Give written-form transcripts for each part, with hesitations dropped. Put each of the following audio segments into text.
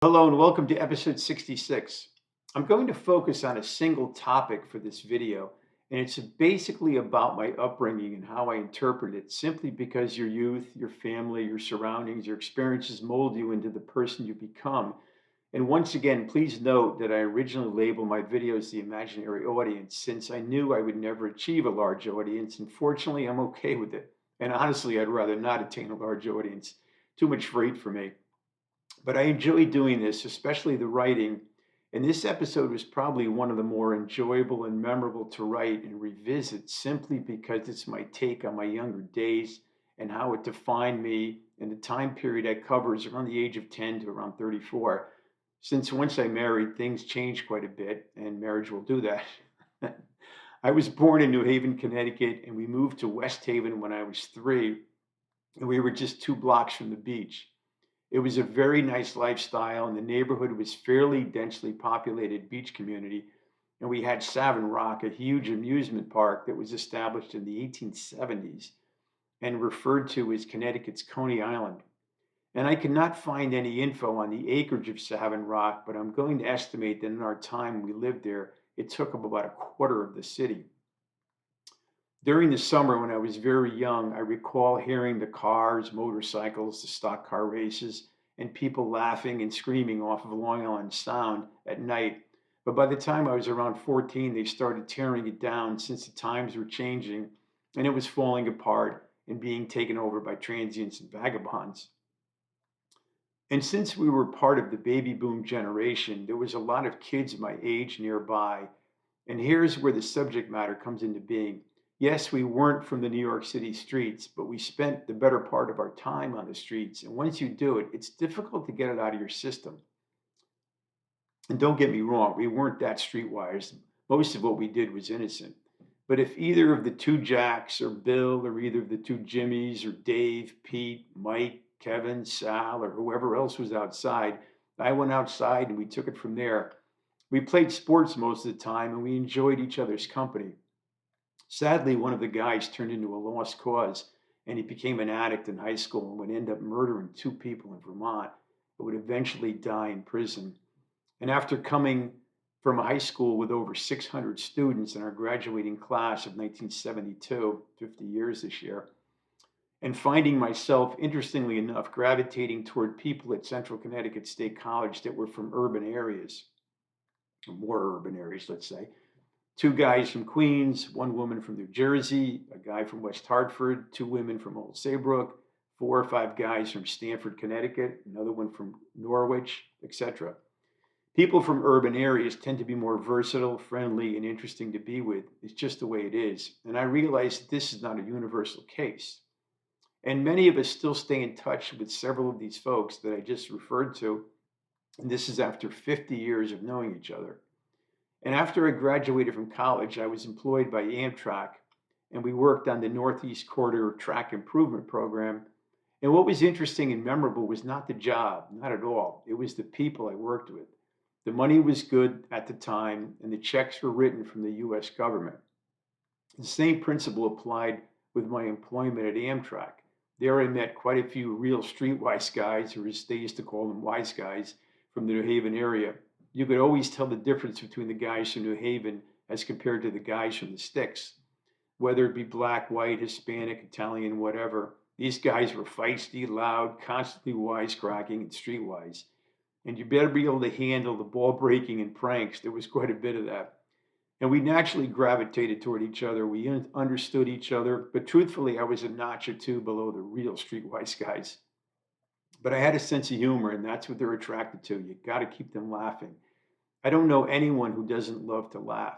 Hello and welcome to episode 66. I'm going to focus on a single topic for this video, and it's basically about my upbringing and how I interpret it, simply because your youth, your family, your surroundings, your experiences mold you into the person you become. And once again, please note that I originally labeled my videos the imaginary audience since I knew I would never achieve a large audience, and fortunately, I'm okay with it. And honestly, I'd rather not attain a large audience. Too much freight for me. But I enjoy doing this, especially the writing. And this episode was probably one of the more enjoyable and memorable to write and revisit simply because it's my take on my younger days and how it defined me and the time period I cover is around the age of 10 to around 34. Since once I married, things changed quite a bit, and marriage will do that. I was born in New Haven, Connecticut, and we moved to West Haven when I was 3, and we were just 2 blocks from the beach. It was a very nice lifestyle, and the neighborhood was fairly densely populated beach community. And we had Savin Rock, a huge amusement park that was established in the 1870s and referred to as Connecticut's Coney Island. And I cannot find any info on the acreage of Savin Rock, but I'm going to estimate that in our time we lived there, it took up about a quarter of the city. During the summer, when I was very young, I recall hearing the cars, motorcycles, the stock car races, and people laughing and screaming off of Long Island Sound at night. But by the time I was around 14, they started tearing it down since the times were changing and it was falling apart and being taken over by transients and vagabonds. And since we were part of the baby boom generation, there was a lot of kids my age nearby. And here's where the subject matter comes into being. Yes, we weren't from the New York City streets, but we spent the better part of our time on the streets. And once you do it, it's difficult to get it out of your system. And don't get me wrong, we weren't that streetwise. Most of what we did was innocent. But if either of the two Jacks or Bill or either of the two Jimmys or Dave, Pete, Mike, Kevin, Sal, or whoever else was outside, I went outside and we took it from there. We played sports most of the time and we enjoyed each other's company. Sadly, one of the guys turned into a lost cause and he became an addict in high school and would end up murdering 2 people in Vermont and would eventually die in prison. And after coming from a high school with over 600 students in our graduating class of 1972, 50 years this year, and finding myself, interestingly enough, gravitating toward people at Central Connecticut State College that were from urban areas, or more urban areas, let's say. 2 guys from Queens, 1 woman from New Jersey, a guy from West Hartford, 2 women from Old Saybrook, 4 or 5 guys from Stamford, Connecticut, another one from Norwich, etc. People from urban areas tend to be more versatile, friendly, and interesting to be with. It's just the way it is. And I realize that this is not a universal case. And many of us still stay in touch with several of these folks that I just referred to. And this is after 50 years of knowing each other. And after I graduated from college, I was employed by Amtrak, and we worked on the Northeast Corridor Track Improvement Program. And what was interesting and memorable was not the job, not at all. It was the people I worked with. The money was good at the time, and the checks were written from the US government. The same principle applied with my employment at Amtrak. There I met quite a few real streetwise guys, or as they used to call them, wise guys, from the New Haven area. You could always tell the difference between the guys from New Haven as compared to the guys from the sticks. Whether it be black, white, Hispanic, Italian, whatever, these guys were feisty, loud, constantly wisecracking, and streetwise. And you better be able to handle the ball breaking and pranks. There was quite a bit of that. And we naturally gravitated toward each other. We understood each other. But truthfully, I was a notch or two below the real streetwise guys. But I had a sense of humor, and that's what they're attracted to. You got to keep them laughing. I don't know anyone who doesn't love to laugh.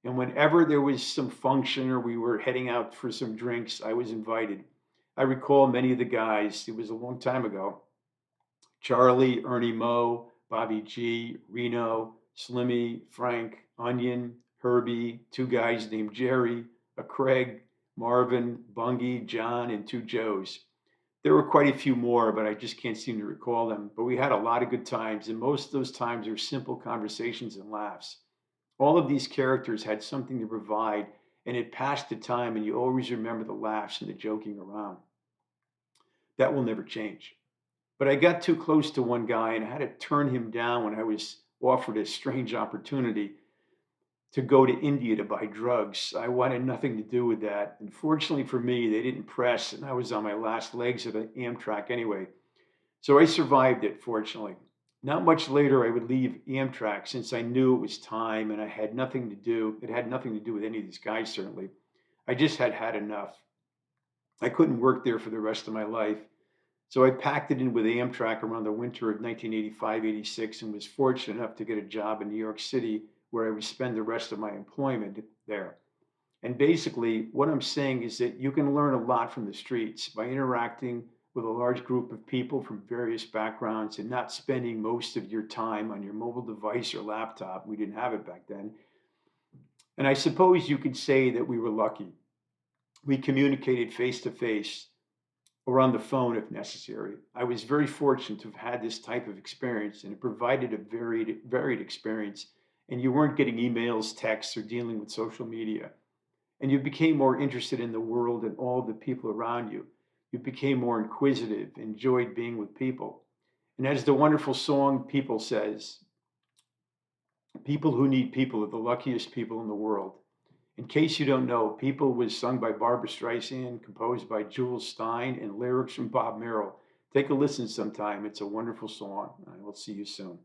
And whenever there was some function or we were heading out for some drinks, I was invited. I recall many of the guys, it was a long time ago, Charlie, Ernie Moe, Bobby G, Reno, Slimmy, Frank, Onion, Herbie, 2 guys named Jerry, a Craig, Marvin, Bungie, John, and 2 Joes. There were quite a few more, but I just can't seem to recall them. But we had a lot of good times, and most of those times were simple conversations and laughs. All of these characters had something to provide, and it passed the time, and you always remember the laughs and the joking around. That will never change. But I got too close to one guy and I had to turn him down when I was offered a strange opportunity to go to India to buy drugs. I wanted nothing to do with that. Unfortunately for me, they didn't press, and I was on my last legs of the Amtrak anyway. So I survived it, fortunately. Not much later, I would leave Amtrak since I knew it was time and I had nothing to do. It had nothing to do with any of these guys, certainly. I just had had enough. I couldn't work there for the rest of my life. So I packed it in with Amtrak around the winter of 1985, 86, and was fortunate enough to get a job in New York City where I would spend the rest of my employment there. And basically, what I'm saying is that you can learn a lot from the streets by interacting with a large group of people from various backgrounds and not spending most of your time on your mobile device or laptop. We didn't have it back then. And I suppose you could say that we were lucky. We communicated face to face or on the phone if necessary. I was very fortunate to have had this type of experience, and it provided a varied experience. And you weren't getting emails, texts, or dealing with social media. And you became more interested in the world and all the people around you. You became more inquisitive, enjoyed being with people. And as the wonderful song People says, people who need people are the luckiest people in the world. In case you don't know, People was sung by Barbara Streisand, composed by Jules Stein, and lyrics from Bob Merrill. Take a listen sometime. It's a wonderful song. I will see you soon.